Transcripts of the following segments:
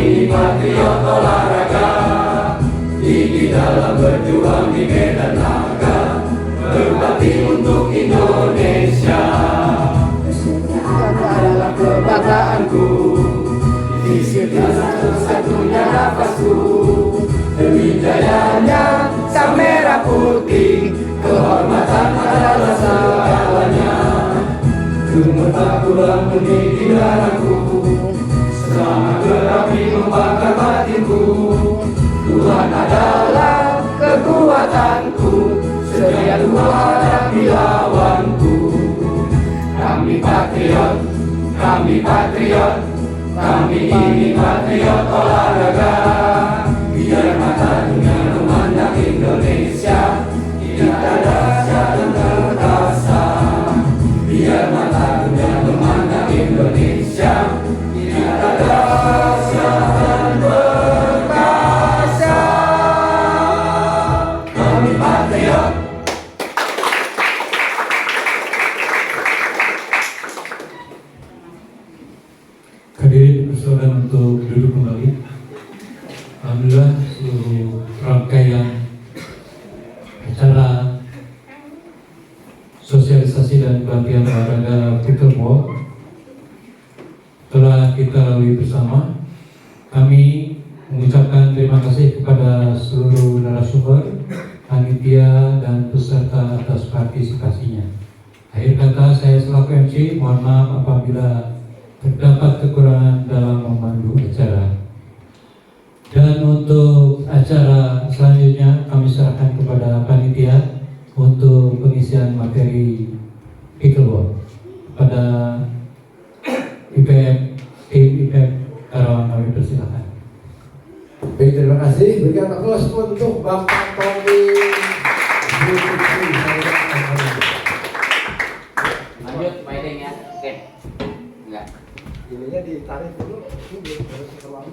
ini patriot olahraga, gigi dalam berjuang di medan laga, berbakti untuk Indonesia. Adalah kebanggaanku, di satu-satunya nafasku, demi jayanya sang merah putih, kehormatan adalah segalanya. Gemetar tulang benih di dadaku, semangat berapi membakar batinku. Tuhan adalah kekuatanku, sedia menghadapi lawanku. Kami patriot, kami patriot, kami ini patriot olahraga. Biar mata dunia memandang Indonesia, kita dahsyat dan perkasa. Biar mata dunia memandang Indonesia, kita dahsyat dan perkasa. Kami patriot. Hadirin persilakan untuk duduk kembali. Alhamdulillah seluruh rangkaian acara sosialisasi dan pelatihan olahraga pickleball telah kita lalui bersama. Kami mengucapkan terima kasih kepada seluruh narasumber, panitia dan peserta atas partisipasinya. Akhir kata, saya selaku MC mohon maaf apabila terdapat kekurangan dalam memandu acara. Dan untuk acara selanjutnya kami serahkan kepada panitia untuk pengisian materi pickleball pada IPM, tim IPM Karawang. Kami persilakan. Baik, terima kasih. Berikan aplaus untuk Bapak Tommy. Lanjut mainin ya. Oke. Enggak. Ininya ditarik dulu, ini harus keluar.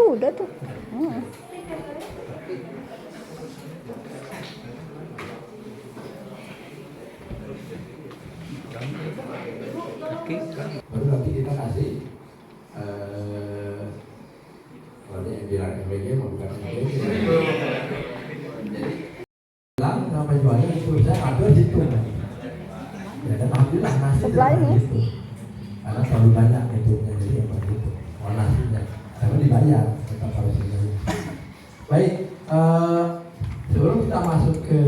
Udah tuh. Baru nanti kita kasih kalau yang bilang MBG mau bukan MBG. Bilang nama jualnya itu saya ambil situ. Ya dan alhamdulillah nasi itu. Karena terlalu banyak itu jadi yang begitu. Oh nasinya, karena dibayar tetap harus dibayar. Baik, sebelum kita masuk ke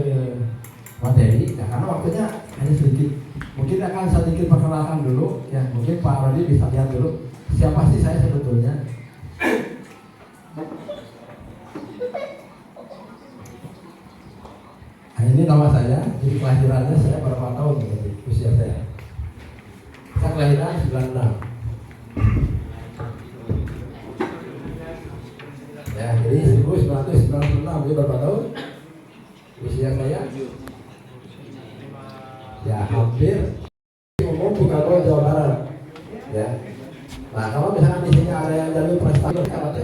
materi, ya, karena waktunya hanya sedikit. Mungkin akan sedikit perkenalkan dulu, ya mungkin Pak Rodi bisa lihat dulu siapa sih saya sebetulnya. Nah, ini nama saya, jadi kelahirannya saya berapa tahun berarti usia saya. Saya kelahiran 96. Ya, jadi 1996 itu berapa tahun? Usia saya? Ya hampir umum bukan Jawa Barat, ya. Nah kalau misalkan di sini ada yang jalur prestasi karate,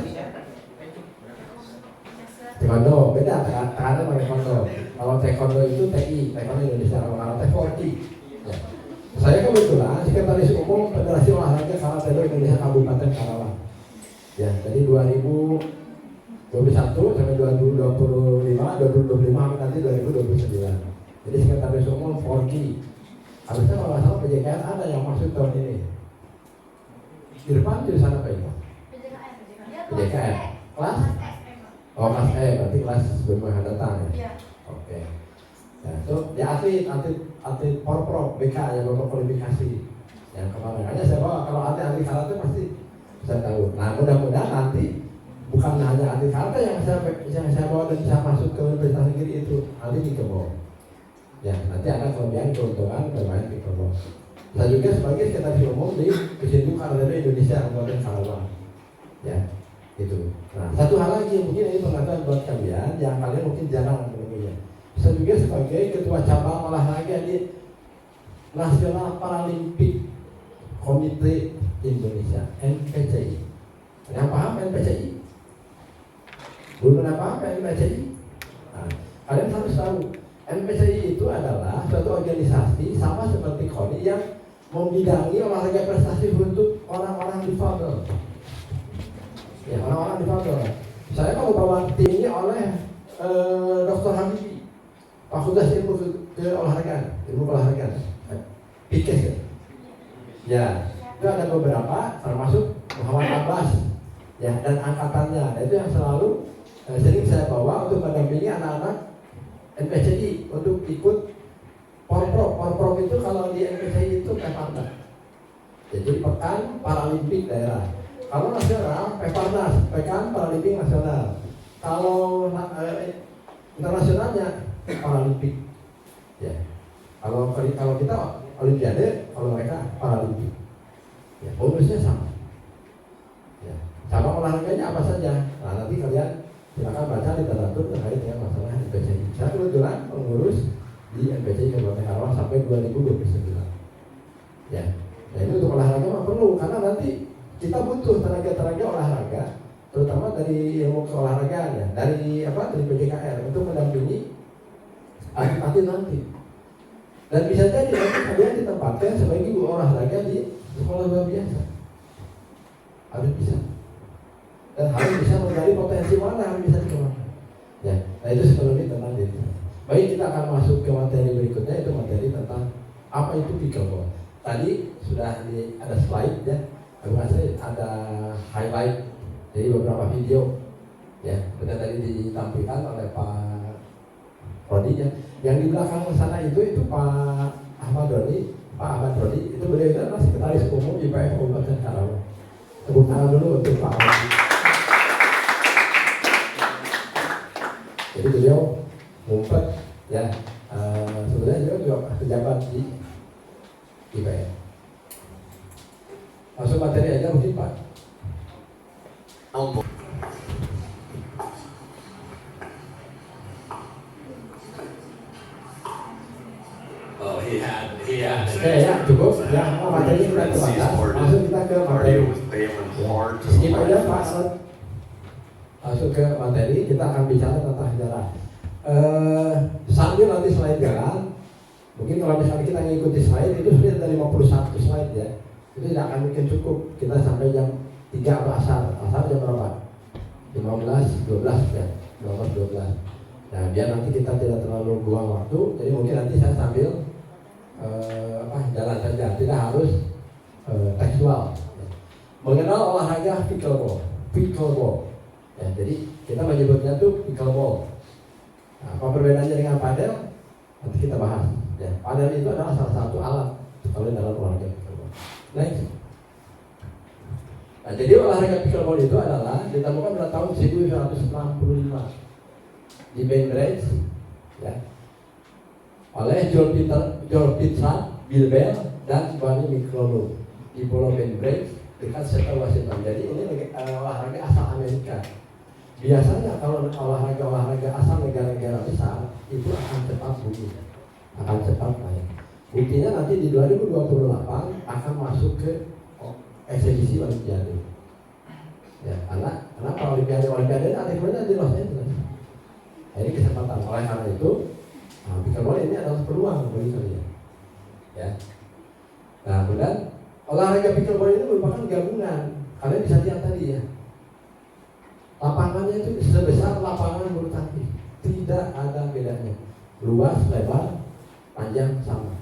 taekwondo beda, karate pakai taekwondo. Kalau taekwondo itu TI, taekwondo Indonesia, kalau karate 4. Ya. Saya kebetulan sekretaris umum Federasi Olahraga Karate Indonesia Kabupaten Karawang. Ya, jadi 2021 sampai 2025, 2025 nanti 2029. Jadi sekretaris umum Forki. Harusnya kalau nggak salah PJKN ada yang masuk tahun ini. Irfan jurusan apa itu? PJKN. Kelas? Oh kelas E, berarti kelas sebelum akan datang ya? Oke. Ya, itu ya atlet porprov BK yang berkualifikasi yang kemarin. Hanya saya bawa kalau atlet karate pasti saya tahu. Nah mudah-mudahan nanti bukan hanya atlet karate yang saya bawa dan bisa masuk ke universitas negeri itu, nanti di Kebo. Ya, nanti ada kelebihan keuntungan bermain pickleball. Saya juga sebagai sekretaris umum di Pesindu Karate Indonesia Kabupaten Karawang. Ya, itu. Nah, satu hal lagi mungkin ini pengetahuan buat kalian yang kalian mungkin jarang menemuinya. Saya juga sebagai ketua cabang olahraga di National Paralympic Komite Indonesia (NPCI). Yang paham NPCI? Belum apa-apa NPCI. Nah, kalian harus tahu, NPCI itu adalah suatu organisasi sama seperti KONI yang membidangi olahraga prestasi untuk orang-orang difabel. Ya, orang-orang difabel. Saya kalau bawa tim ini oleh Dr. Habibie, Fakultas Ilmu Keolahragaan, Ilmu Keolahragaan, PIKES ya. Ya, itu ada beberapa, termasuk Muhammad Abbas, ya, dan angkatannya. Itu yang selalu sering saya bawa untuk mendampingi anak-anak NPCI untuk ikut Porprov. Porprov itu kalau di NPCI itu Peparnas. Jadi Pekan Paralimpik Daerah. Kalau nasional, Peparnas, Pekan Paralimpik Nasional. Kalau internasionalnya Paralimpik. Ya. Kalau kita Olimpiade, kalau mereka Paralimpik. Ya, bonusnya sama. Ya. Cabang olahraganya apa saja? Nah, nanti kalian silakan baca literatur terkait dengan masalah NPCI. Saya kebetulan pengurus di NPCI Kabupaten Karawang sampai 2029. Ya, nah itu untuk olahraga mah perlu, karena nanti kita butuh tenaga-tenaga olahraga, terutama dari ilmu keolahragaan ya, dari PJKR untuk mendampingi atlet nanti. Dan bisa jadi nanti kalian ditempatkan sebagai guru olahraga di sekolah luar biasa. Harus bisa. Dan harus bisa menggali potensi mana yang bisa dikembangkan. Ya, nah itu sebelumnya tentang itu. Baik, kita akan masuk ke materi berikutnya, itu materi tentang apa itu pickleball. Tadi sudah ada slide ya, ada highlight dari beberapa video ya, sudah tadi ditampilkan oleh Pak Rodi ya. Yang di belakang sana itu Pak Ahmad Rodi, itu beliau adalah Sekretaris Umum IPF Kabupaten Karawang. Tepuk tangan dulu untuk Pak Rodi. Jadi beliau ngumpet ya, sebenarnya beliau juga pejabat di IPF. Masuk materi aja mungkin Pak. Oh, he had. Oke ya, cukup. Ya, materi kita terbatas. Langsung kita ke materi. Skip aja Pak. Masuk ke materi, kita akan bicara tentang sejarah. Sambil nanti slide jalan, mungkin kalau misalnya kita mengikuti slide itu sudah ada 51 slide ya. Itu tidak akan mungkin cukup. Kita sampai jam 3 atau asar jam berapa? 15, 12 ya, 12. Nah, biar nanti kita tidak terlalu buang waktu, jadi mungkin nanti saya sambil jalan saja, tidak harus tekstual. Mengenal olahraga pickleball. Ya, jadi kita menyebutnya tuh pickleball. Nah, apa perbedaannya dengan padel? Nanti kita bahas. Ya, padel itu adalah salah satu alat kalau dalam olahraga pickleball. Next. Nah, jadi olahraga pickleball itu adalah ditemukan pada tahun 1965 di Bainbridge, ya, oleh Joel Peter Bilbel dan Bonnie McCullough di Pulau Bainbridge dekat Seattle, Washington. Jadi ini olahraga asal Amerika. Biasanya kalau olahraga asal negara-negara besar itu akan cepat bunyi, akan cepat naik. Buktinya nanti di 2028 akan masuk ke eksebisi Olimpiade. Ya, kenapa Olimpiade ada di Los Angeles. Nah, ini kesempatan. Oleh karena itu, pickleball ini adalah peluang bagi kalian. Ya. Nah, kemudian olahraga pickleball ini merupakan gabungan. Kalian bisa lihat tadi ya. Lapangannya itu sebesar lapangan bulu tangkis, tidak ada bedanya. Luas, lebar, panjang sama.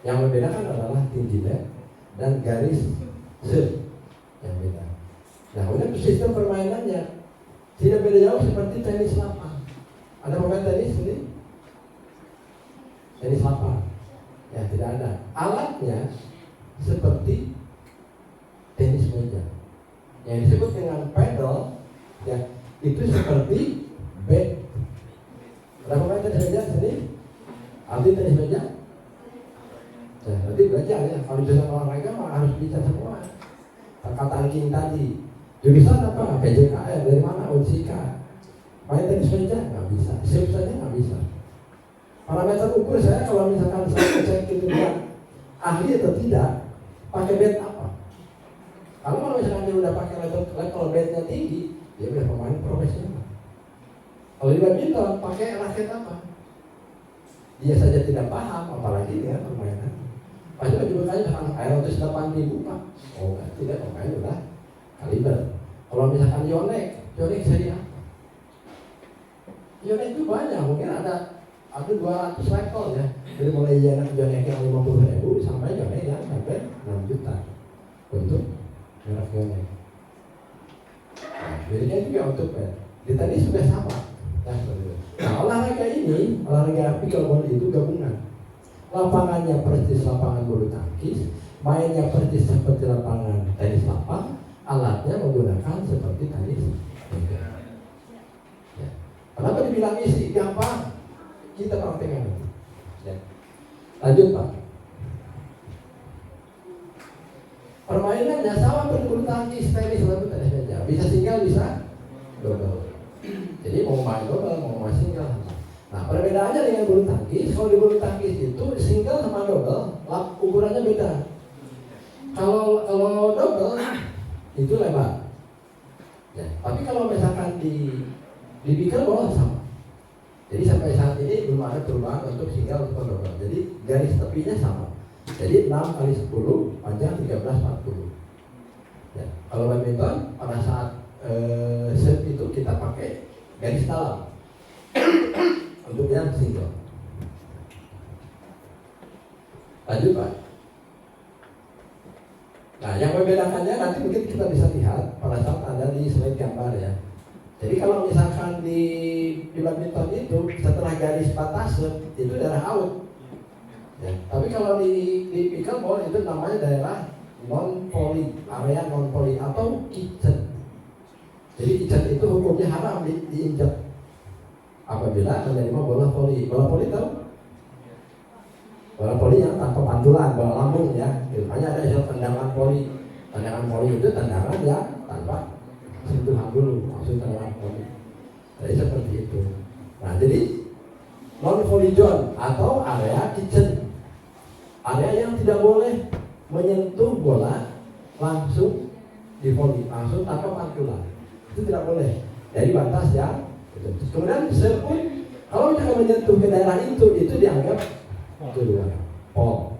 Yang membedakan adalah tinggi net dan garis set yang beda. Nah, kemudian sistem permainannya tidak beda jauh seperti tenis lapang. Ada pemain tenis ini? Tenis lapang? Ya, tidak ada. Alatnya seperti tenis meja. Yang disebut dengan paddle. Ya, itu seperti bat. Ada pemain tenis meja di sini? Ahli tenis meja? Ya, nanti belajar ya. Kalau jurusan olahraga mah harus bisa semua. Kata King tadi. Jurusan apa? PJKR dari mana? Unsika. Main tenis meja nggak bisa. Sip saja nggak bisa. Parameter ukur saya kalau misalkan saya cek itu dia ahli atau tidak, pakai bat apa? Kalau misalkan dia udah pakai level bednya tinggi, dia udah pemain profesional. Kalau di badminton pakai raket apa? Dia saja tidak paham, apalagi dia permainan. Pasti juga kali air 108.000 Pak. Oh tidak, pemain udah kaliber. Kalau misalkan Yonex seri apa? Yonex itu banyak, mungkin ada 200 level ya. Jadi mulai Yonex yang 50.000 sampai Yonex yang sampai 6 juta untuk merek Yonex. Nah, bedanya juga untuk di tenis juga sama. Nah, olahraga ini, olahraga pickleball itu gabungan. Lapangannya persis lapangan bulu tangkis, mainnya persis seperti lapangan tenis lapang, alatnya menggunakan seperti tenis meja. Ya. Kenapa dibilang isi? Gampang. Kita praktekkan. Ya. Lanjut Pak. Permainannya sama seperti bulu tangkis, tenis lalu tenis meja. Bisa single, bisa double. Jadi mau main double, mau main single. Nah perbedaannya dengan bulu tangkis, kalau di bulu tangkis itu single sama double, ukurannya beda. Kalau double itu lebar. Ya, tapi kalau misalkan di pickleball sama. Jadi sampai saat ini belum ada perubahan untuk single atau double. Jadi garis tepinya sama. Jadi 6x10 panjang 1340. Ya, kalau badminton pada saat set itu kita pakai garis dalam untuk yang single. Lanjut Pak. Nah yang membedakannya nanti mungkin kita bisa lihat pada saat ada di slide gambar ya. Jadi kalau misalkan di badminton itu setelah garis batas itu daerah out. Ya, tapi kalau di pickleball itu namanya daerah non volley, area non volley atau kitchen. Jadi kitchen itu hukumnya haram diinjak apabila menerima bola voli. Bola voli tahu? Bola voli yang tanpa pantulan, bola lambung ya. Hanya ada istilah tendangan voli. Tendangan voli itu tendangan yang tanpa sentuhan dulu, maksud tendangan voli. Jadi seperti itu. Nah jadi non volley zone atau area kitchen, area yang tidak boleh menyentuh bola langsung di voli, langsung tanpa pantulan. Itu tidak boleh. Jadi batas yang kemudian serve pun kalau misalkan menyentuh ke daerah itu dianggap kedua pol.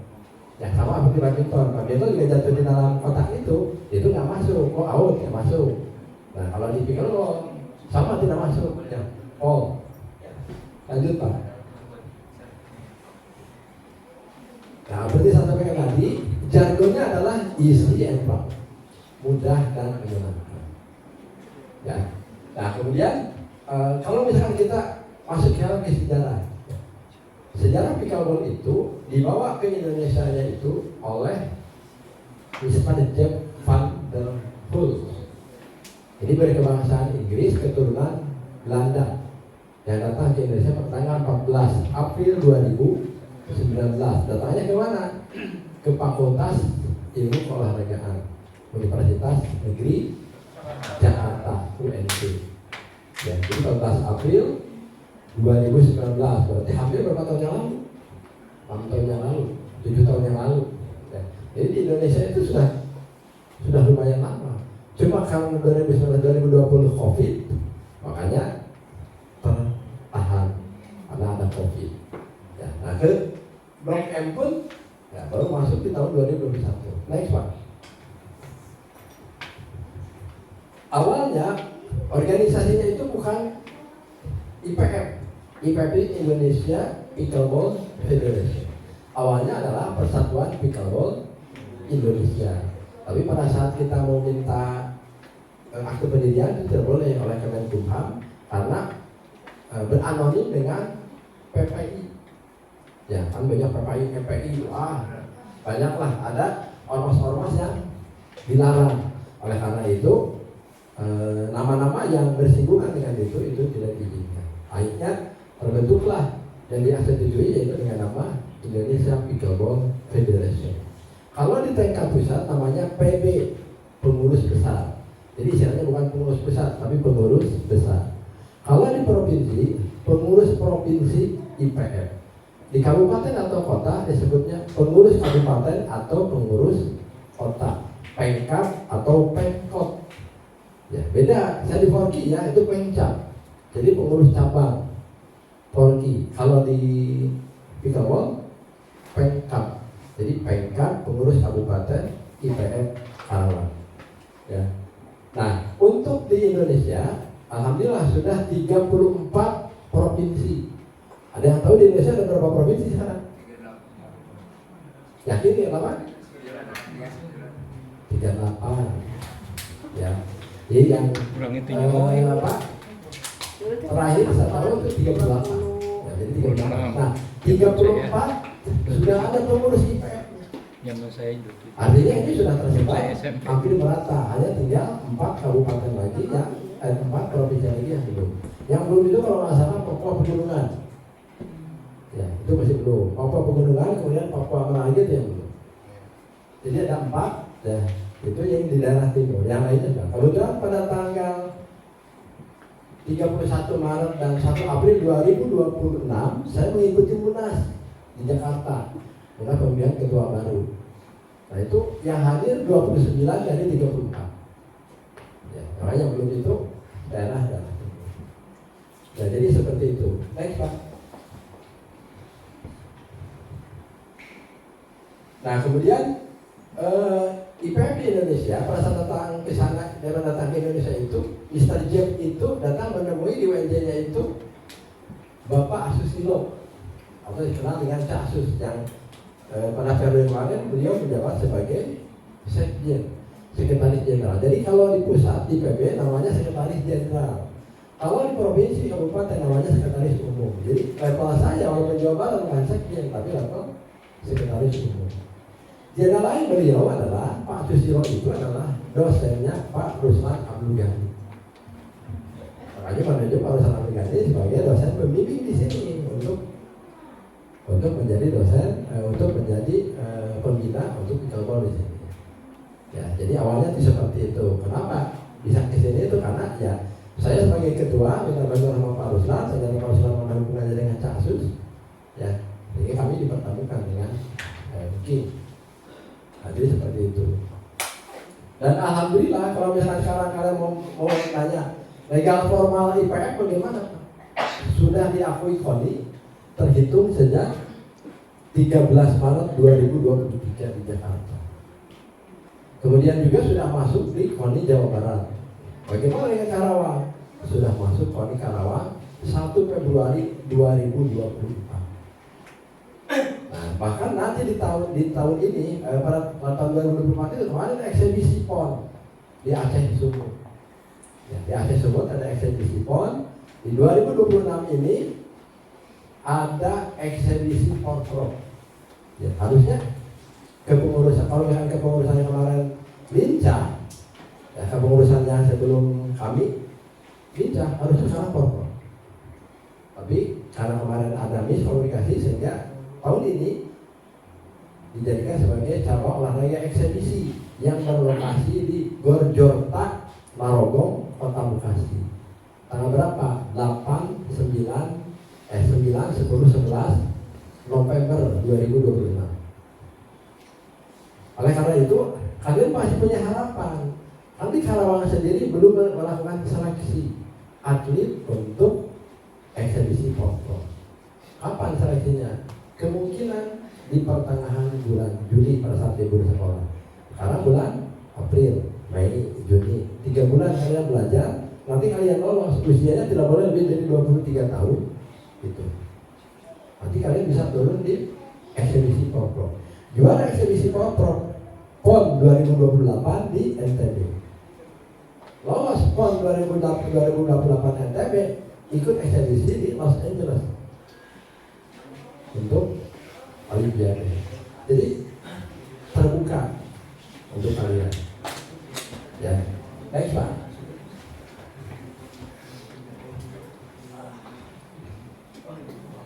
Ya sama seperti badminton. Badminton juga jatuh di dalam kotak itu nggak masuk, out nggak masuk. Nah kalau di pickleball sama tidak masuk, ya pol. Lanjut Pak. Nah seperti saya sampaikan tadi, jargonnya adalah easy and fun, mudah dan menyenangkan. Ya. Nah kemudian kalau misalkan kita masuk ke sejarah pickleball itu dibawa ke Indonesia itu oleh Mr. Jeff Van der Hulst. Ini berkebangsaan Inggris, keturunan Belanda, yang datang ke Indonesia pada tanggal 14 April 2019. Datangnya ke mana? Ke Fakultas Ilmu Keolahragaan Universitas Negeri Jakarta UNJ. Ya, jadi 14 April 2019, berarti hampir berapa tahun yang lalu? 6 tahun yang lalu, 7 tahun yang lalu. Ya, jadi di Indonesia itu sudah lumayan lama. Cuma karena 2020 COVID, makanya tertahan karena ada COVID. Ya, nah ke Blok M pun ya, baru masuk di tahun 2021. Next Pak. Awalnya organisasinya itu bukan IPF, Indonesia Pickleball Federation. Awalnya adalah Persatuan Pickleball Indonesia. Tapi pada saat kita mau minta akte pendirian itu tidak boleh oleh Kemenkumham karena beranonim dengan PPI. Ya kan banyak PPI, banyaklah ada ormas-ormas yang dilarang. Oleh karena itu nama-nama yang bersinggungan dengan itu tidak diizinkan. Akhirnya terbentuklah yang disetujui yaitu dengan nama Indonesia Pickleball Federation. Kalau di tingkat pusat namanya PB, pengurus besar. Jadi istilahnya bukan pengurus besar tapi pengurus besar. Kalau di provinsi, pengurus provinsi IPF. Di kabupaten atau kota disebutnya pengurus kabupaten atau pengurus kota. Pengkap atau Pengkop. Ya, beda. Saya di Forki ya, itu Pengcap. Jadi pengurus cabang Forki. Kalau di Pickleball Pengkap. Jadi Pengkap pengurus Kabupaten IPF Karawang. Ya. Nah, untuk di Indonesia, alhamdulillah sudah 34 provinsi. Ada yang tahu di Indonesia ada berapa provinsi sekarang? Yakin ya, Bapak? 38. Ya. Jadi yang apa? Terakhir saya tahu itu 38. Ya, jadi 38. Nah, 34 sudah ada pengurus IPF. Artinya ini sudah tersebar hampir merata. Hanya tinggal 4 kabupaten lagi yang 4 provinsi lagi yang belum. Yang belum itu kalau nggak salah Papua Pegunungan. Ya, itu masih belum. Papua Pegunungan, kemudian Papua Melayu itu yang belum. Jadi ada 4, ya, itu yang di daerah timur. Yang lainnya sudah. Kemudian pada tanggal 31 Maret dan 1 April 2026, saya mengikuti Munas di Jakarta dengan pemilihan ketua baru. Nah itu yang hadir 29 dari 34. Ya, karena yang belum itu daerah. Nah jadi seperti itu. Next Pak. Nah kemudian IPF di Indonesia pada saat datang ke sana, datang ke Indonesia itu, Mr. Jeff itu datang menemui di WNJ-nya itu Bapak Asusilo atau dikenal dengan Cak Asus yang pada periode kemarin beliau menjabat sebagai Sekjen, Sekretaris Jenderal. Jadi kalau di pusat di PB namanya Sekretaris Jenderal. Kalau di provinsi kabupaten namanya Sekretaris Umum. Jadi level saya walaupun Jawa Barat bukan Sekjen tapi level Sekretaris Umum. Jenderal lain beliau adalah Pak Susilo itu adalah dosennya Pak Ruslan Abdul Ghani. Makanya menunjuk Pak Ruslan Abdul Ghani sebagai dosen pembimbing di sini untuk menjadi dosen, untuk menjadi pembina untuk Pickleball di sini. Ya, jadi awalnya itu seperti itu. Kenapa bisa ke sini itu karena ya saya sebagai ketua minta bantuan sama Pak Ruslan, saya Pak Ruslan menghubungkannya dengan Cak Asus. Ya, jadi kami dipertemukan dengan King. Nah, jadi seperti itu. Dan alhamdulillah kalau misalnya sekarang kalian mau tanya legal formal IPF bagaimana? Sudah diakui KONI terhitung sejak 13 Maret 2023 di Jakarta. Kemudian juga sudah masuk di KONI Jawa Barat. Bagaimana dengan Karawang? Sudah masuk KONI Karawang 1 Februari 2024. Nah, bahkan nanti di tahun ini pada tahun 2024 itu kemarin ada eksebisi PON di Aceh Sumut. Ya, di Aceh Sumut ada eksebisi PON. Di 2026 ini ada eksebisi PON. Ya, harusnya kepengurusan kalau misalnya kepengurusannya kemarin lincah, ya kepengurusannya sebelum kami lincah harusnya sekarang PON. Tapi karena kemarin ada miskomunikasi sehingga tahun ini dijadikan sebagai cabang olahraga eksebisi yang berlokasi di Gorjorta, Narogong, Kota Bekasi. Tanggal berapa? 8, 10, 11 November 2026. Oleh karena itu, kalian pasti punya harapan. Nanti Karawang sendiri belum melakukan seleksi atlet untuk eksebisi pokok. Kapan seleksinya? Kemungkinan di pertengahan bulan Juli pada saat libur sekolah. Sekarang bulan April, Mei, Juni, 3 bulan kalian belajar. Nanti kalian lolos, usianya tidak boleh lebih dari 23 tahun. Gitu. Nanti kalian bisa turun di eksebisi pokok. Juara eksebisi pokok PON 2028 di NTB. Lolos PON 2028 NTB, ikut eksebisi di Los Angeles untuk Olimpiade. Jadi terbuka untuk kalian. Ya, next Pak.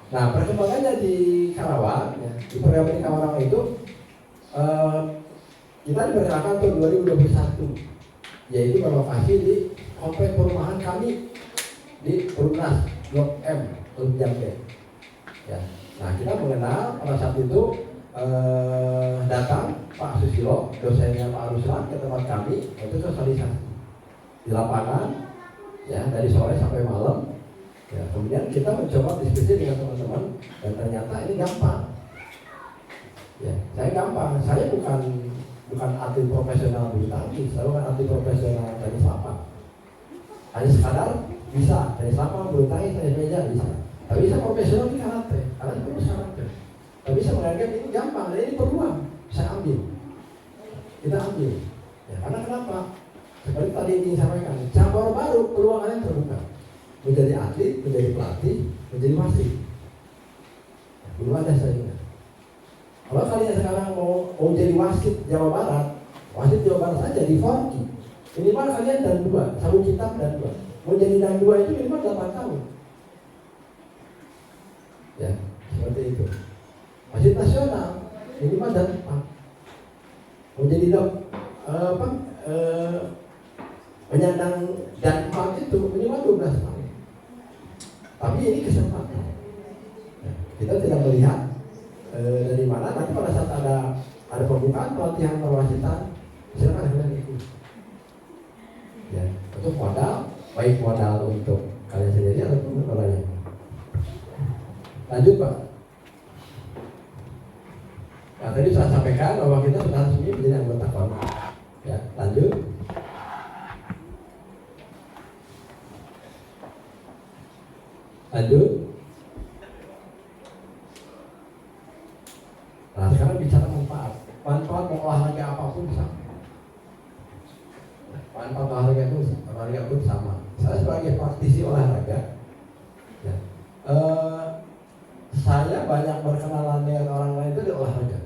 Nah, perkembangannya di Karawang, ya, di perkembangan di Karawang itu kita diberangkatkan tahun 2021, yaitu berlokasi di kompleks perumahan kami di Perumnas Blok M, Jambe. Ya. Nah, kita mengenal pada saat itu datang Pak Susilo, dosennya Pak Ruslan ke tempat kami untuk sosialisasi di lapangan, ya dari sore sampai malam. Ya, kemudian kita mencoba diskusi dengan teman-teman dan ternyata ini gampang. Ya, saya gampang. Saya bukan atlet profesional bulu tangkis, saya bukan atlet profesional tenis lapangan. Hanya sekadar bisa tenis lapangan, bulu tangkis, tenis meja bisa. Tapi bisa profesional di karate, karena itu karate. Tapi saya menganggap ini gampang, dan ini peluang. Saya ambil, kita ambil. Ya, karena kenapa? Seperti tadi ingin sampaikan, cabang baru peluang kalian terbuka. Menjadi atlet, menjadi pelatih, menjadi wasit. Ya, belum ada saya ingat. Kalau kalian sekarang mau jadi wasit Jawa Barat, wasit Jawa Barat saja di Forky. Minimal kalian dan 2, sabuk hitam dan 2. Mau jadi dan 2 itu minimal 8 tahun. Ya, seperti itu. Wasit nasional minimal dan 4. Mau jadi penyandang dan 4 itu minimal 12 tahun. Tapi ini kesempatan. Ya, kita tidak melihat dari mana. Nanti pada saat ada pembukaan pelatihan perwasitan, silakan kalian ikut. Ya, untuk modal, baik modal untuk kalian sendiri ataupun untuk orang lain. Lanjut Pak. Nah, tadi saya sampaikan bahwa kita sudah resmi menjadi anggota KON. Ya, lanjut. Lanjut. Nah, sekarang bicara manfaat. Manfaat olahraga apapun sama. Manfaat olahraga pun sama. Saya sebagai praktisi olahraga, ya, saya banyak berkenalan dengan orang lain itu di olahraga.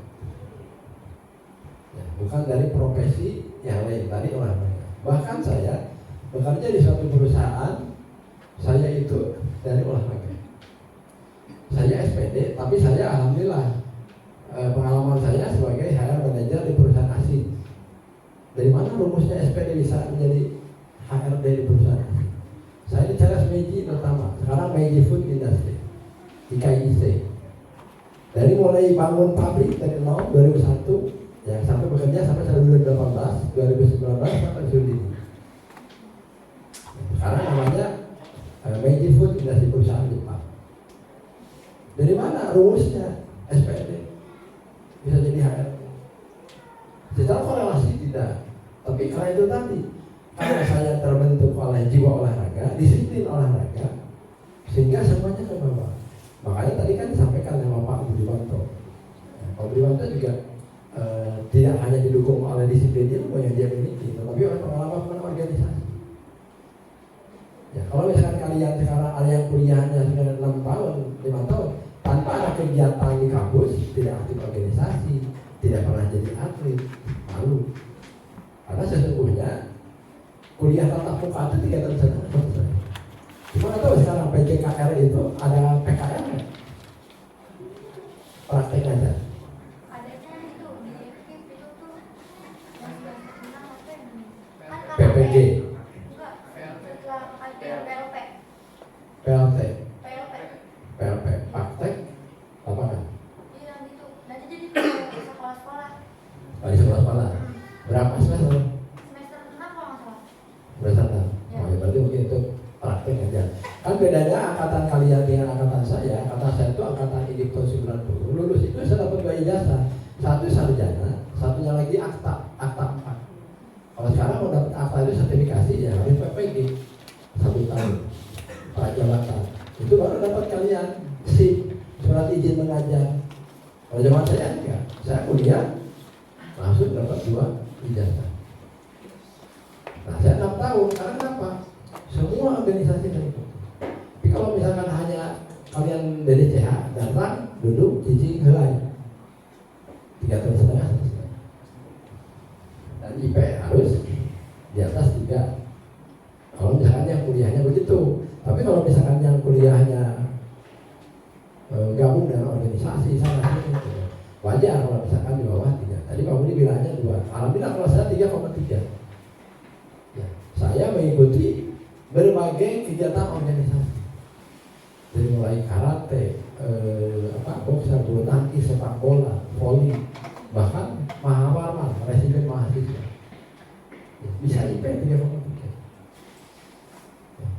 Ya, bukan dari profesi yang lain, tadi olahraga. Bahkan saya bekerja di suatu perusahaan, saya itu dari olahraga. Saya SPD, tapi saya alhamdulillah pengalaman saya sebagai HR manager di perusahaan asing. Dari mana rumusnya SPD bisa menjadi HRD di perusahaan asing? Saya di Ceres Meiji pertama, sekarang Meiji Food Industry di KIC. Dari mulai bangun pabrik dari 2001, ya sampai bekerja sampai 2018, 2019 sampai Juli. Sekarang namanya Meiji Food Industry, perusahaan Jepang. Dari mana rumusnya SPD bisa jadi HR? Secara korelasi tidak, tapi karena itu tadi, karena saya terbentuk oleh jiwa olahraga, disiplin olahraga, sehingga semuanya ke bawah. Makanya tadi kan disampaikan sama Pak Budiwanto. Pak Budiwanto juga tidak hanya didukung oleh disiplin ilmu yang dia miliki, tetapi oleh pengalaman organisasi. Ya, kalau misalkan kalian sekarang ada yang kuliahnya sudah 6 tahun, 5 tahun, tanpa ada kegiatan di kampus, tidak aktif organisasi, tidak pernah jadi atlet, malu. Karena sesungguhnya kuliah tatap muka itu 3 tahun selesai. Cuma tahu sekarang PJKR itu ada PKR nggak? Praktek aja. Adanya itu di FKIP itu tuh yang PPG. Enggak, setelah PLP. PLT. PLP. PLP. Praktek apa kan? Iya gitu. Nanti jadi di sekolah-sekolah. Di sekolah-sekolah. Berapa semester? Semester 6 kalau nggak salah. Semester 6. Ya. Oh, ya berarti mungkin itu praktek aja. Kan bedanya angkatan kalian dengan angkatan saya. Angkatan saya itu angkatan IDIP tahun 90. Lulus itu saya dapat 2 ijazah. Satu sarjana, satunya lagi akta 4. Kalau sekarang mau dapat akta itu sertifikasi ya harus PPG 1 tahun prajabatan. Itu baru dapat kalian SIP, surat izin mengajar. Kalau zaman saya enggak, saya kuliah langsung dapat 2 ijazah. Nah, saya 6 tahun, karena kenapa? Semua organisasi dari itu. Tapi kalau misalkan hanya kalian dari CH datang, duduk, cicing, helai 3 tahun setengah selesai. Dan IP harus di atas 3. Kalau misalkan yang kuliahnya begitu. Tapi kalau misalkan yang kuliahnya gabung dengan organisasi sana itu wajar kalau misalkan di bawah 3. Tadi Pak Budi bilangnya 2. Alhamdulillah kalau saya 3,3. Ya, saya mengikuti berbagai kegiatan organisasi. Dari mulai karate, boxer, bulu tangkis, sepak bola, voli,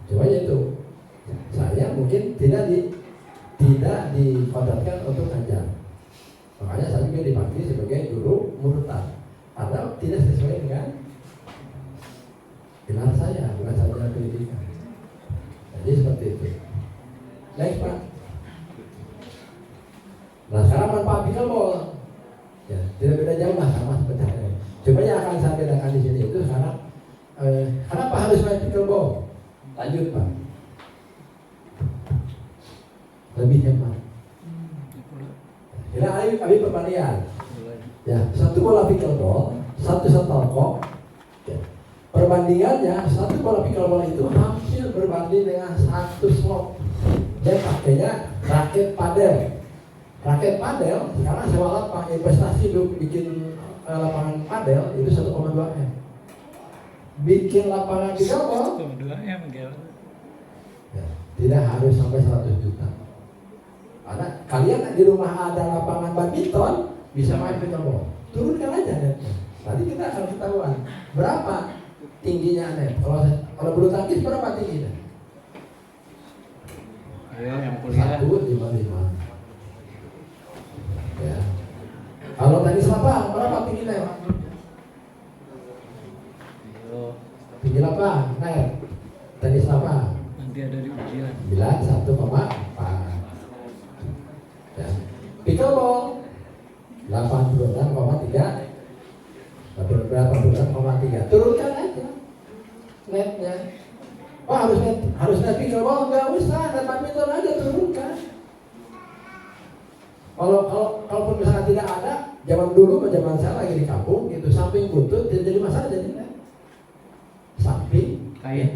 Cuma itu saya mungkin tidak dikodratkan untuk ngajar. Makanya saya juga dipanggil sebagai guru murtad. Atau tidak sesuai dengan gelar saya, bukan saja pendidikan. Jadi seperti itu. Next Pak. Nah sekarang manfaat pickleball, ya tidak beda jauh lah sama sebenarnya. Cuma yang akan saya bedakan di sini itu sekarang, kenapa harus main pickleball? Lanjut Pak. Lebih hemat. Kita ambil perbandingan. Ya, satu bola pickleball, satu shuttlecock. Ya. Perbandingannya satu bola pickleball itu hampir berbanding dengan satu slot. Dia pakainya raket padel. Raket padel sekarang sewa lapang investasi untuk bikin lapangan padel itu 1,2 M. Bikin lapangan pickleball 1,2 M ya. Tidak harus sampai 100 juta. Karena kalian di rumah ada lapangan badminton bisa main pickleball. Turunkan aja netnya. Nanti kita akan ketahuan berapa tingginya net. Kalau bulu tangkis berapa tingginya? Ayo yang kuliah 155. Ya. Kalau tenis lapang berapa tingginya? Tinggi lapang, net. Tenis lapang. nanti ada di ujian. 1,4. Ya. Pickleball 86,3. 86,3. Turunkan aja netnya. Oh harus net pickleball, nggak usah, net badminton aja turunkan. Kalaupun misalnya tidak ada, zaman dulu zaman saya lagi di kampung gitu, samping buntut jadi masalah jadi net. Samping kain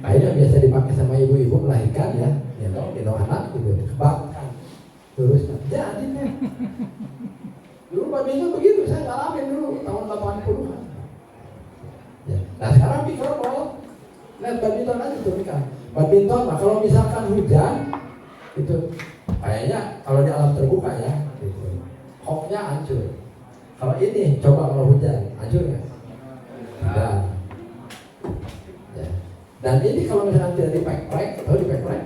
yang biasa dipakai sama ibu-ibu melahirkan ya, gendong anak gitu, kebakar terus jadi net. Dulu badminton begitu, saya ngalamin dulu tahun 80-an. Ya. Nah sekarang pickleball, net badminton aja turunkan. Badminton, nah kalau misalkan hujan, itu kayaknya kalau di alam terbuka ya, gitu. Koknya hancur. Kalau ini coba kalau hujan, hancur nggak? Tidak. Ya. Dan ini kalau misalkan tidak dipek-pek, atau dipek-pek,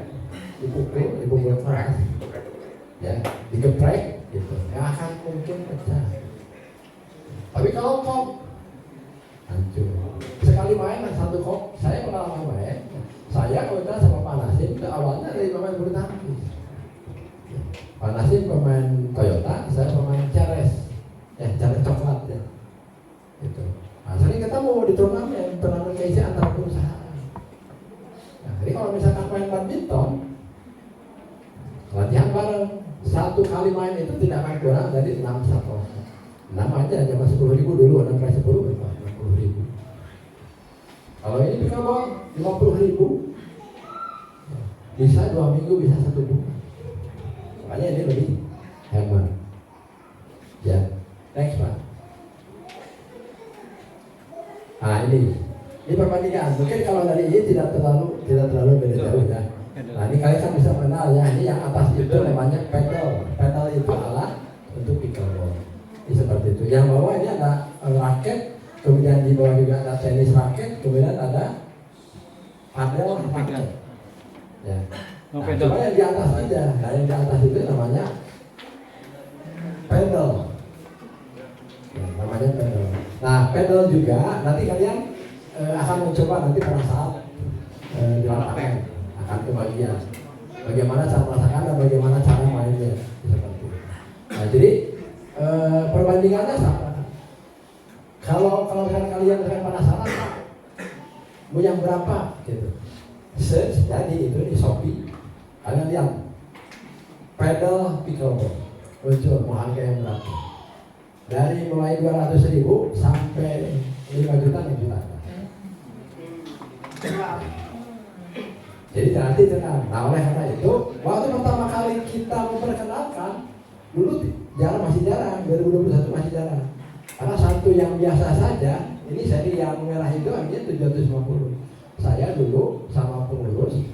dipukul keras, ya, digeprek, gitu, nggak akan mungkin pecah. Tapi kalau kok hancur. Sekali main satu kok, saya pengalaman main. Saya kontra sama Pak Nasim, itu awalnya dari pemain bulu tangkis. Pak Nasim pemain Toyota, saya pemain Ceres, ya Ceres coklat ya. Gitu. Nah, sering ketemu di turnamen keisi antar perusahaan. Nah, jadi kalau misalkan main badminton, latihan bareng, satu kali main itu tidak main kurang dari 6 satu. 6 aja, cuma 10.000 dulu, 6 kali 10 berapa? 60.000. Kalau ini pickleball 50.000, bisa 2 minggu, bisa 1 bulan. Makanya ini lebih hemat. Ya, next Pak. Nah ini perbandingan. Mungkin kalau dari ini tidak terlalu beda jauh ya. Nah ini kalian kan bisa mengenal ya. Ini yang atas itu namanya pedal. Pedal itu alat untuk pickleball. Ini seperti itu. Yang bawah ini ada raket. Kemudian di bawah juga ada tenis raket, kemudian ada padel raket. Ya. Nah, cuma yang di atas aja, nah yang di atas itu namanya pedal. Ya, namanya pedal. Nah, pedal juga nanti kalian akan mencoba nanti pada saat di lapangan akan kebagian bagaimana cara merasakan dan bagaimana cara mainnya seperti itu. Nah, jadi perbandingannya sama. Kalau kalian penasaran, mau yang berapa gitu, search jadi itu di Shopee, kalian lihat pedal pickleball muncul mau harga yang berapa, dari mulai 200.000 sampai 5 juta. Jadi nanti tenang. Nah oleh karena itu, waktu pertama kali kita memperkenalkan, dulu masih jarang, 2021 masih jarang. Karena satu yang biasa saja, ini seri yang merah itu harganya 750. Saya dulu sama pengurus,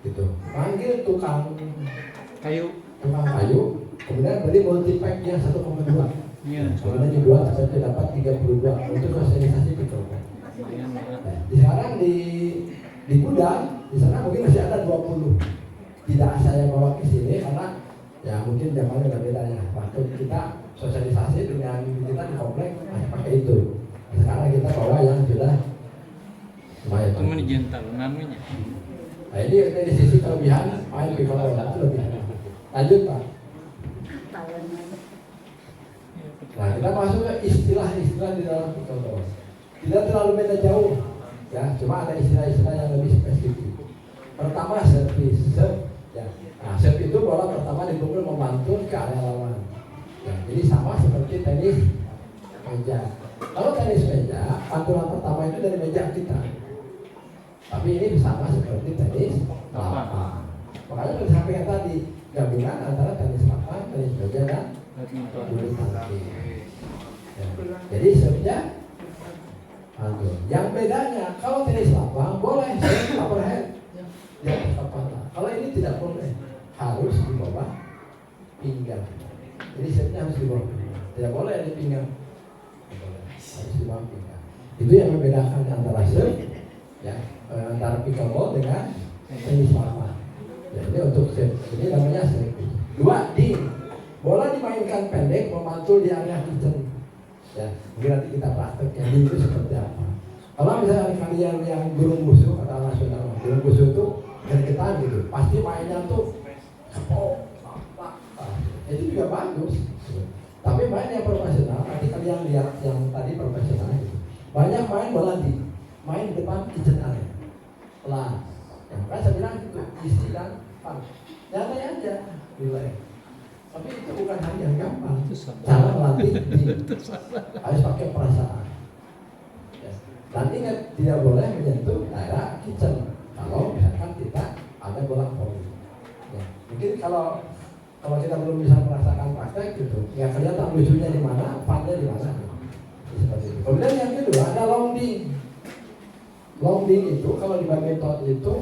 gitu, panggil tukang kayu, kemudian beli multipack yang 1,2. Kemudian dijual sampai dapat 32 untuk sosialisasi pickleball. Sekarang di di gudang di sana mungkin masih ada 20. Tidak saya bawa ke sini karena ya mungkin zamannya udah beda ya. Waktu kita sosialisasi dengan kita di komplek masih pakai itu. Sekarang kita bawa yang sudah lumayan. Temen jental namanya. Nah ini dari sisi kelebihan main pickleball itu lebih. Lanjut Pak. Nah kita masuk ke istilah-istilah di dalam pickleball. Tidak terlalu beda jauh, ya. Cuma ada istilah-istilah yang lebih spesifik. Pertama service, serve. Ya. Nah serve itu bola pertama dipukul memantul ke area lawan. Ya, jadi sama seperti tenis meja. Kalau tenis meja, pantulan pertama itu dari meja kita. Tapi ini sama seperti tenis lapangan. Makanya dari samping tadi gabungan antara tenis lapangan, tenis meja dan bulu tangkis. Ya. Jadi serve-nya pantul. Yang bedanya kalau tenis lapangan boleh serve overhead. Ya, kalau ini tidak boleh, harus di bawah pinggang. Jadi serve-nya harus di bawah pinggang. Tidak boleh di pinggang. Harus di bawah pinggang. Itu yang membedakan antara serve, ya, antara pickleball dengan tenis lapangan. Ya, ini untuk serve. Ini namanya serve. 2, ding. Bola dimainkan pendek, memantul di area kitchen. Ya, mungkin nanti kita prakteknya ding itu seperti apa. Kalau misalnya kalian yang burung busuk atau nasional, burung busuk itu gergetan gitu, pasti mainnya tuh itu juga bagus. Tapi main yang profesional, nanti kalian lihat yang tadi profesional gitu. Banyak main bola main di depan kitchen area. Pelan. Yang kan saya bilang gitu, isi dan fun. Nyantai aja, relax. Tapi itu bukan hal yang gampang. Cara melatih harus pakai perasaan. Ya. Dan ingat, tidak boleh menyentuh daerah kitchen. Kalau misalkan kita ada bola voli. Ya. Mungkin kalau kita belum bisa merasakan praktek gitu, ya kelihatan lucunya di mana, funnya di mana. Seperti itu. Kemudian yang kedua ada long ding. Long ding itu kalau di badminton itu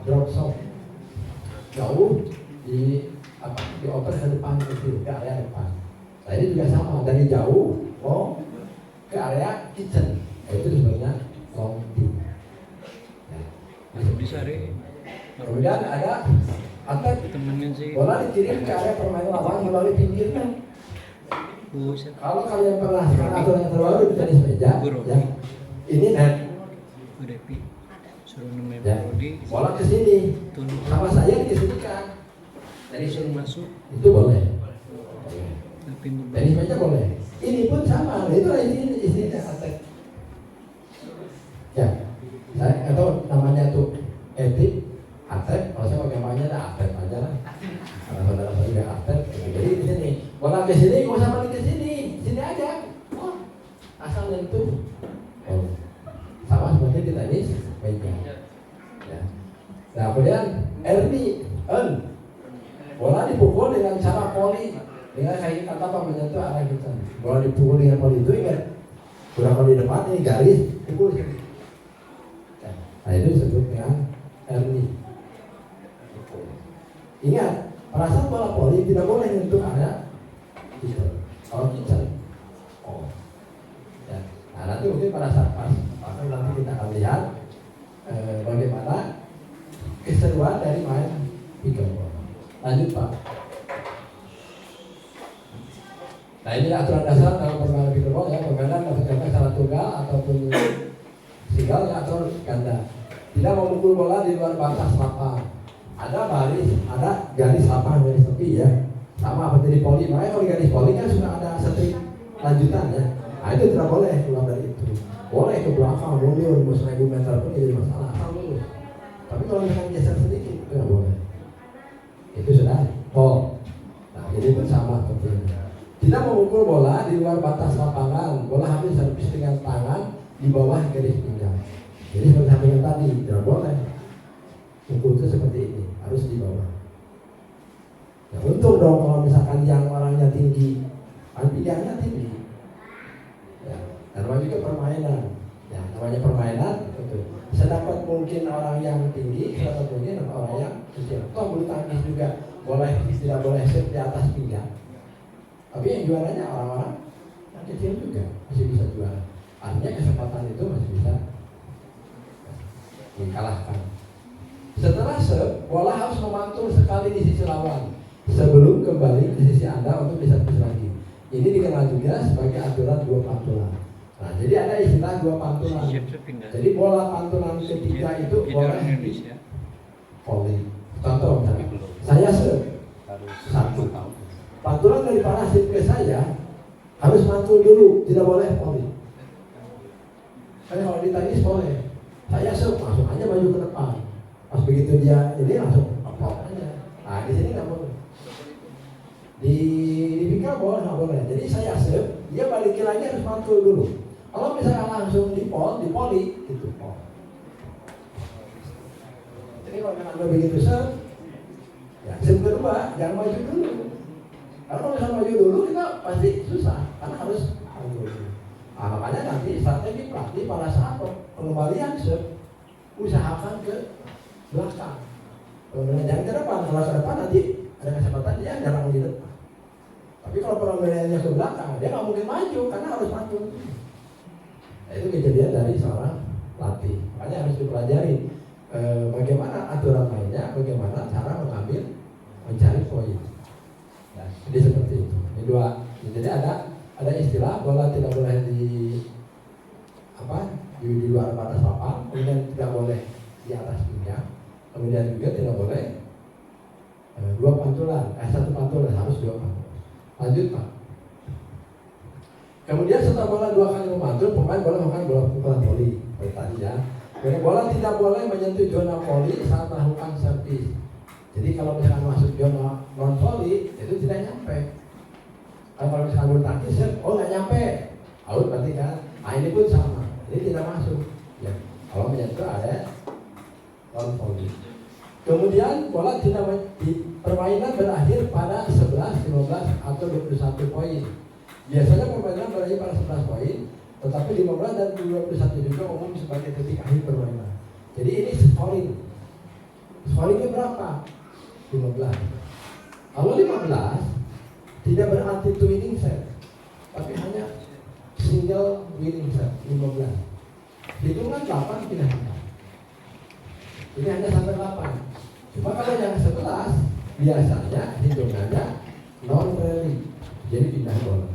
drop shot. Jauh dioper ke depan itu, ke area depan. Nah ini juga sama, dari jauh mau ke area kitchen. Itu sebenarnya long ding. Bisa deh. Kemudian ada atlet Temennya sih. bola dikirim ke area permainan lapangan melalui pinggirnya. Buset. Kalau kalian pernah sekarang aturan yang terbaru di tenis meja, ya, ini net, Udah pi. Suruh nemen ya, di bola ke sini, tunduk sama saya dikesinikan. Dari suruh sini masuk. itu boleh. Tapi Tenis meja boleh. Ini pun sama. Itulah isinya atlet. Ya, saya atau namanya tuh etik atlet. Kalau saya pakai namanya ada atlet aja lah. Karena saudara saya juga atlet. Jadi di sini bola ke sini, nggak usah balik ke sini, sini aja. Oh, asal nyentuh. Oh, sama seperti di tenis meja. Ya. Nah, kemudian bola dipukul dengan cara volley, dengan kayak kata apa menyentuh arah kita. Bola dipukul dengan volley itu ingat, kurang di depan ini garis pukul. Nah itu disebut dengan early. Ingat, perasaan bola volley tidak boleh menyentuh area kita. Kalau kita, ya. Nah nanti mungkin pada saat nanti kita akan lihat bagaimana keseruan dari main pickleball. Lanjut Pak. Nah ini aturan dasar dalam permainan pickleball ya, permainan dapat dilakukan secara tunggal ataupun single atau ganda. Tidak memukul bola di luar batas lapangan. Ada garis lapangan, garis tepi ya. Sama seperti di voli, makanya kalau di garis voli kan sudah ada setrik lanjutan ya. Nah itu tidak boleh keluar dari itu. Boleh ke belakang, mundur, mau 1000 meter pun jadi masalah, asal lurus. Tapi kalau misalnya geser sedikit itu tidak boleh. Itu sudah ball. Nah jadi bersama seperti ini. Tidak memukul bola di luar batas lapangan. Bola harus servis dengan tangan di bawah garis pinggang. Jadi seperti sampingan tadi, tidak boleh. Mukul itu seperti ini, harus di bawah. Ya untung dong kalau misalkan yang orangnya tinggi, kan pinggangnya tinggi. Ya, namanya juga permainan. Ya, namanya permainan itu. Sedapat mungkin orang yang tinggi, sedapat mungkin orang yang kecil. Toh bulu tangkis juga tidak boleh set di atas pinggang. Tapi yang juaranya orang-orang yang kecil juga masih bisa juara. Artinya kesempatan itu masih bisa. dikalahkan. Setelah serve, bola harus memantul sekali di sisi lawan sebelum kembali ke sisi Anda untuk diservis lagi. Ini dikenal juga sebagai aturan dua pantulan. Nah, jadi ada istilah dua pantulan. Jadi bola pantulan ketiga itu boleh Indonesia. volley. Contoh misalnya, saya serve satu. Pantulan dari parasit ke saya harus mantul dulu, tidak boleh volley. Karena kalau di tenis boleh. Saya serve langsung aja maju ke depan. Pas begitu dia ini langsung pop aja. Nah, di sini nggak boleh. Di pikir boleh nggak boleh. Jadi saya serve, dia balikin lagi harus mantul dulu. Kalau misalnya langsung di volley itu pop. Jadi kalau Anda begitu serve, ya serve kedua jangan maju dulu. Karena kalau misalnya maju dulu kita pasti susah, karena harus mantul dulu. Nah, makanya nanti strategi pelatih pada saat pengembalian serve usahakan ke belakang. Kemudian jangan ke depan. Kalau ke depan nanti ada kesempatan dia nyerang di depan. Tapi kalau pengembaliannya ke belakang, dia nggak mungkin maju karena harus mantul. Nah, itu kejadian dari seorang pelatih. Makanya harus dipelajari bagaimana aturan mainnya, bagaimana cara mencari poin. Nah, jadi seperti itu. Ini dua. Jadi ada istilah bola tidak boleh di luar batas papan, kemudian tidak boleh di atas pinggang, kemudian juga tidak boleh dua pantulan, satu pantulan, harus dua pantulan. Lanjut Pak. Kemudian setelah bola dua kali memantul, pemain boleh melakukan bola pukulan volley seperti tadi ya. Kemudian bola tidak boleh menyentuh zona volley saat melakukan servis. Jadi kalau misalkan masuk zona non volley itu tidak nyampe. Kalau misalkan bulu tangkis, nggak nyampe, out berarti kan. Nah ini pun sama. Ini tidak masuk. Ya, kalau menyentuh ada non volley. Kemudian bola tidak permainan berakhir pada 11, 15 atau 21 poin. Biasanya permainan berakhir pada 11 poin, tetapi 15 dan 21 juga umum sebagai titik akhir permainan. Jadi ini scoring. Scoringnya berapa? 15. Kalau 15 tidak berarti two winning set, tapi hanya single winning set 15. Hitungan 8 pindah 4. Ini hanya sampai 8. Cuma kalau yang 11 biasanya hitungannya non rally, jadi pindah bola.